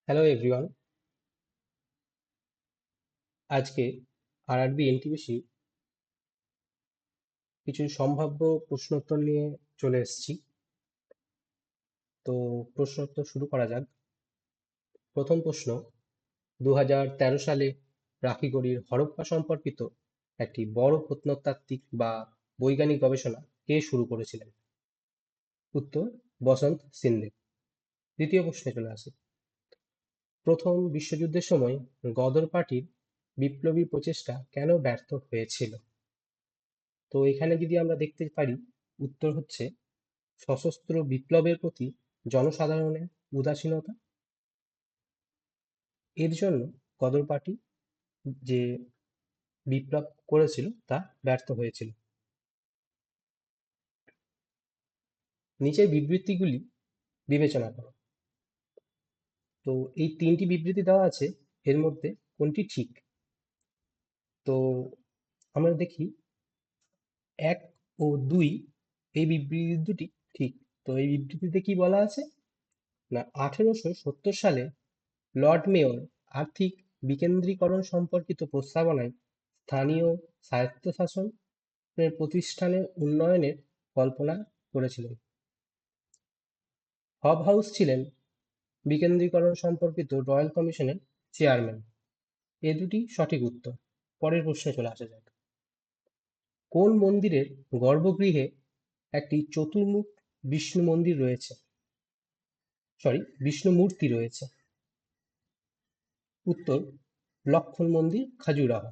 Hello everyone. আজকে RRB NTPC কিছু সম্ভাব্য প্রশ্নোত্তর নিয়ে চলে এসেছি। তো প্রশ্নোত্তর শুরু করা যাক। প্রথম প্রশ্ন, 2013 সালে রাখিগড়ির হরপ্পা সম্পর্কিত একটি বড় প্রত্নতাত্ত্বিক বা বৈজ্ঞানিক গবেষণা কে শুরু করেছিলেন? উত্তর, বসন্ত সিন্দে। দ্বিতীয় প্রশ্নে চলে আসি। প্রথম বিশ্বযুদ্ধের সময় গদর পার্টির বিপ্লবী প্রচেষ্টা কেন ব্যর্থ হয়েছিল? তো এখানে যদি আমরা দেখতে পারি, উত্তর হচ্ছে সশস্ত্র বিপ্লবের প্রতি জনসাধারণের উদাসীনতা। এর জন্য গদর পার্টি যে বিপ্লব করেছিল তা ব্যর্থ হয়েছিল। নিচের বিবৃতিগুলি বিবেচনা করো। তো এই তিনটি বিবৃতি দেওয়া আছে, এর মধ্যে কোনটি ঠিক? তো আমরা দেখি 1 ও 2 এই বিবৃতি দুটি ঠিক। তো এই বিবৃতিতে কি বলা আছে না, 1870 সালে লর্ড মেয়র আর্থিক বিকেন্দ্রীকরণ সম্পর্কিত প্রস্তাবনায় স্থানীয় স্বায়ত্তশাসনের প্রতিষ্ঠানের উন্নয়নের কল্পনা করেছিলেন। হব হাউস ছিলেন বিকেন্দ্রীকরণ সম্পর্কিত রয়্যাল কমিশনের চেয়ারম্যান। এ দুটি সঠিক উত্তর। পরের প্রশ্নে চলে আসা যাক। কোন মন্দিরের গর্ভগৃহে একটি চতুর্মুখ বিষ্ণু মন্দির রয়েছে? বিষ্ণু মূর্তি রয়েছে? উত্তর, লক্ষ্মণ মন্দির, খাজুরাহ।